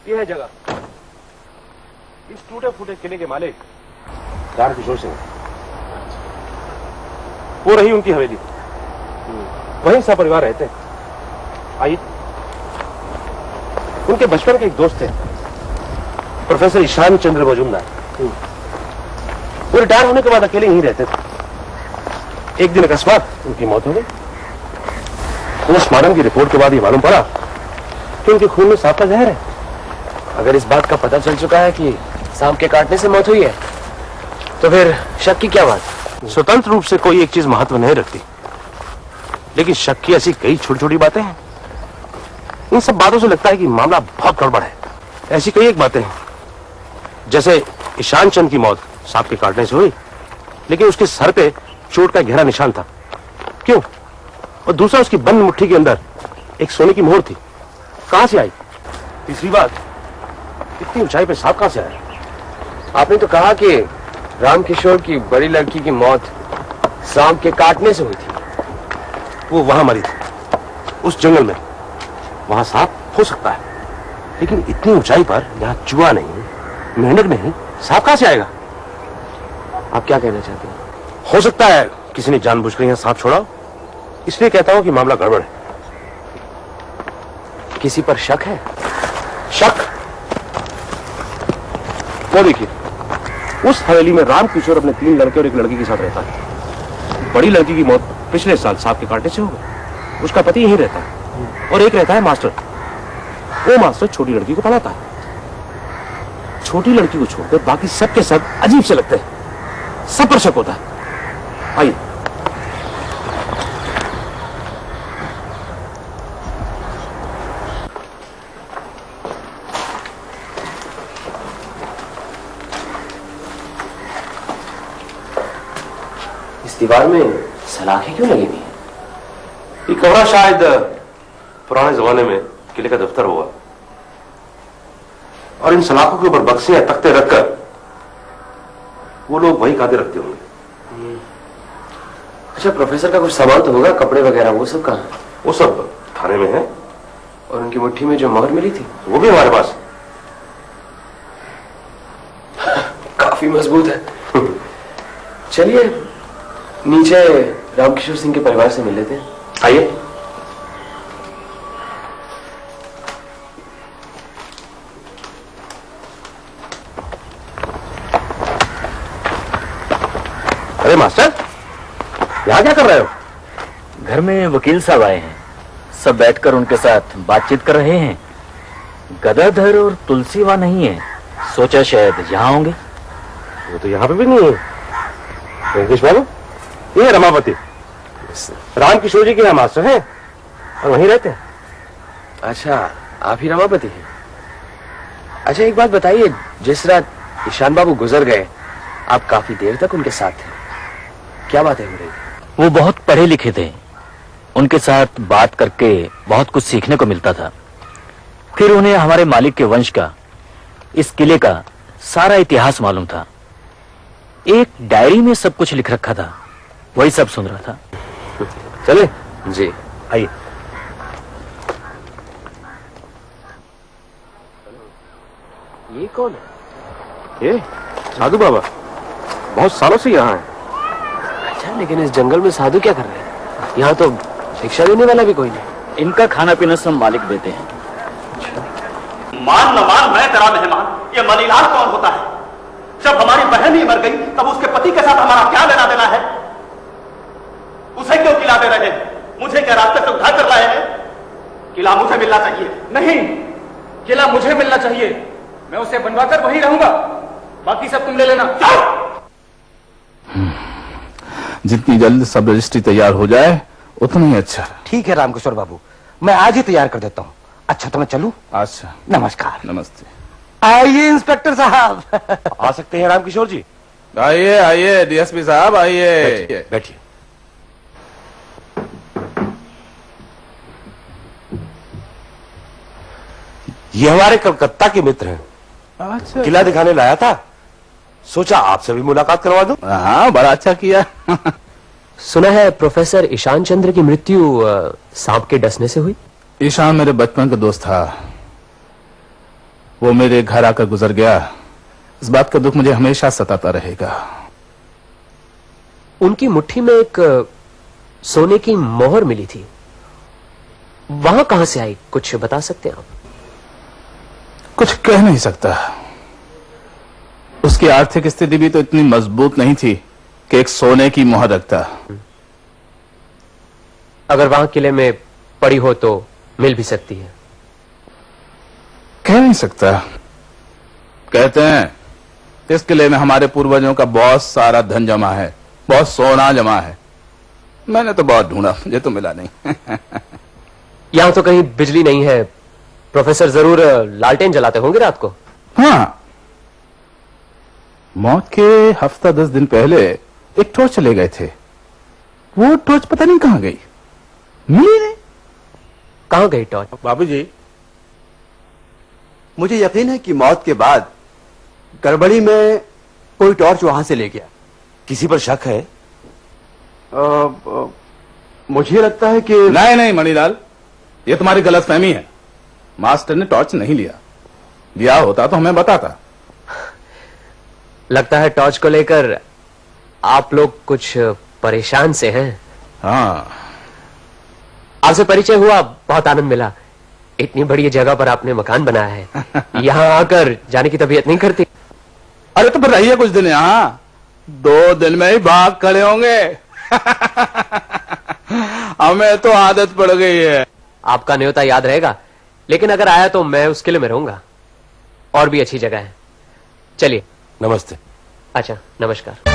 ये है जगह। इस टूटे फूटे किले के मालिक रामकिशोर सिंह, वो रही उनकी हवेली, वहीं सब परिवार रहते हैं। आइए। उनके बचपन के एक दोस्त थे प्रोफेसर ईशान चंद्र मजूमदार, वो रिटायर होने के बाद अकेले यहीं रहते थे। एक दिन अकस्मात उनकी मौत हो गई। पोस्टमार्टम की रिपोर्ट के बाद ये मालूम पड़ा कि उनके खून में सांप का जहर है। अगर इस बात का पता चल चुका है कि सांप के काटने से मौत हुई है, तो फिर शक की क्या बात? स्वतंत्र रूप से कोई एक चीज महत्व नहीं रखती, लेकिन शक की ऐसी कई छोटी छोटी बातें हैं। इन सब बातों से लगता है कि मामला बहुत गड़बड़ है। ऐसी कई एक बातें हैं, जैसे ईशान चंद की मौत सांप के काटने से हुई, लेकिन उसके सर पे चोट का गहरा निशान था। क्यों? और दूसरा, उसकी बंद मुट्ठी के अंदर एक सोने की मोहर थी, कहां से आई? तीसरी बात, इतनी ऊंचाई पे सांप कहां से आया? आपने तो कहा कि रामकिशोर की बड़ी लड़की की मौत सांप के काटने से हुई थी। वो वहां मरी थी, उस जंगल में। वहां सांप हो सकता है, लेकिन इतनी ऊंचाई पर यहाँ चूहा नहीं, मेंढक नहीं, सांप कहां से आएगा? आप क्या कहना चाहते हैं? हो सकता है किसी ने जानबूझकर यहाँ सांप छोड़ा, इसलिए कहता हूं कि मामला गड़बड़ है। किसी पर शक है? शक? वो देखिए, उस हवेली में रामकिशोर अपने 3 लड़के और एक लड़की के साथ रहता है। बड़ी लड़की की मौत पिछले साल सांप के काटने से हो गई। उसका पति यहीं रहता है, और एक रहता है मास्टर। वो मास्टर छोटी लड़की को पढ़ाता है। छोटी लड़की को छोड़कर बाकी सब के सब अजीब से लगते हैं, सब पर शक होता है। आइए। इस दीवार में सलाखें क्यों लगी हुई हैं? ये कमरा शायद पुराने जमाने में किले का दफ्तर होगा, और इन सलाखों के ऊपर बक्से या तख्ते रखकर वो लोग वही खाते रखते होंगे। अच्छा, प्रोफेसर का कुछ सामान तो होगा, कपड़े वगैरह, वो सब कहाँ? वो सब थाने में है। और उनकी मुट्ठी में जो मोहर मिली थी वो भी हमारे पास। काफी मजबूत है। चलिए नीचे रामकिशोर सिंह के परिवार से मिल लेते हैं। आइए। अरे मास्टर, यहां क्या कर रहे हो? घर में वकील साहब आए हैं, सब बैठकर उनके साथ बातचीत कर रहे हैं। गदाधर और तुलसी वहां नहीं है, सोचा शायद यहाँ होंगे। वो तो यहाँ पे भी नहीं है। वेंकटेश बाबू, ये रमापति रामकिशोर जी के यहाँ मास्टर हैं और वहीं रहते हैं। अच्छा, आप ही रमापति हैं? अच्छा, एक बात बताइए, जिस रात ईशान बाबू गुजर गए, आप काफी देर तक उनके साथ थे, क्या बातें हो रही थी? वो बहुत पढ़े लिखे थे, उनके साथ बात करके बहुत कुछ सीखने को मिलता था। फिर उन्हें हमारे मालिक के वंश का, इस किले का सारा इतिहास मालूम था। एक डायरी में सब कुछ लिख रखा था, वही सब सुन रहा था। चले? जी आइए। ये कौन है? ये साधु बाबा बहुत सालों से यहाँ है। अच्छा, लेकिन इस जंगल में साधु क्या कर रहे हैं? यहाँ तो शिक्षा देने वाला भी कोई नहीं। इनका खाना पीना सब मालिक देते हैं। मान न मान, मैं तेरा मेहमान। ये मनीलाल कौन होता है? जब हमारी बहन ही मर गई, तब उसके पति के साथ हमारा क्या लेना देना है? उसे क्यों किला दे रहे हैं? मुझे क्या रास्ते से उठा कर लाए हैं? किला मुझे मिलना चाहिए। नहीं, किला मुझे मिलना चाहिए। मैं उसे बनवाकर वहीं रहूंगा, बाकी सब तुम ले लेना। जितनी जल्द सब रजिस्ट्री तैयार हो जाए उतना ही अच्छा। ठीक है रामकिशोर बाबू, मैं आज ही तैयार कर देता हूँ। अच्छा, तो मैं चलूं? अच्छा, नमस्कार। नमस्ते। आइए इंस्पेक्टर साहब। आ सकते हैं रामकिशोर जी? आइए आइए डीएसपी साहब, आइए बैठिए। ये हमारे कलकत्ता के मित्र हैं। अच्छा, किला दिखाने लाया था, सोचा आपसे भी मुलाकात करवा दूं। हाँ, बड़ा अच्छा किया। सुना है प्रोफेसर ईशान चंद्र की मृत्यु सांप के डसने से हुई। ईशान मेरे बचपन का दोस्त था, वो मेरे घर आकर गुजर गया, इस बात का दुख मुझे हमेशा सताता रहेगा। उनकी मुट्ठी में एक सोने की मोहर मिली थी, वहां कहां से आई, कुछ बता सकते हैं आप? कुछ कह नहीं सकता। उसकी आर्थिक स्थिति भी तो इतनी मजबूत नहीं थी कि एक सोने की मोहर रखता। अगर वहां किले में पड़ी हो तो मिल भी सकती है। कह नहीं सकता। कहते हैं इस किले में हमारे पूर्वजों का बहुत सारा धन जमा है, बहुत सोना जमा है। मैंने तो बहुत ढूंढा, मुझे तो मिला नहीं। यहां तो कहीं बिजली नहीं है, प्रोफेसर जरूर लालटेन जलाते होंगे रात को। हाँ, मौत के हफ्ता 10 दिन पहले एक टॉर्च ले गए थे। वो टॉर्च पता नहीं कहां गई, मिली नहीं। कहां गई टॉर्च? बाबूजी, मुझे यकीन है कि मौत के बाद गड़बड़ी में कोई टॉर्च वहां से ले गया। किसी पर शक है? मुझे लगता है कि नहीं नहीं मणिलाल, ये तुम्हारी गलतफहमी है। मास्टर ने टॉर्च नहीं लिया, लिया होता तो हमें बताता। लगता है टॉर्च को लेकर आप लोग कुछ परेशान से हैं। हाँ, आपसे परिचय हुआ, बहुत आनंद मिला। इतनी बड़ी जगह पर आपने मकान बनाया है, यहाँ आकर जाने की तबीयत नहीं करती? अरे तो फिर रहिए कुछ दिन यहाँ, 2 दिन में ही भाग खड़े होंगे। हमें तो आदत पड़ गई है। आपका न्योता याद रहेगा, लेकिन अगर आया तो मैं उस किले में रहूंगा। और भी अच्छी जगह है, चलिए। नमस्ते। अच्छा, नमस्कार।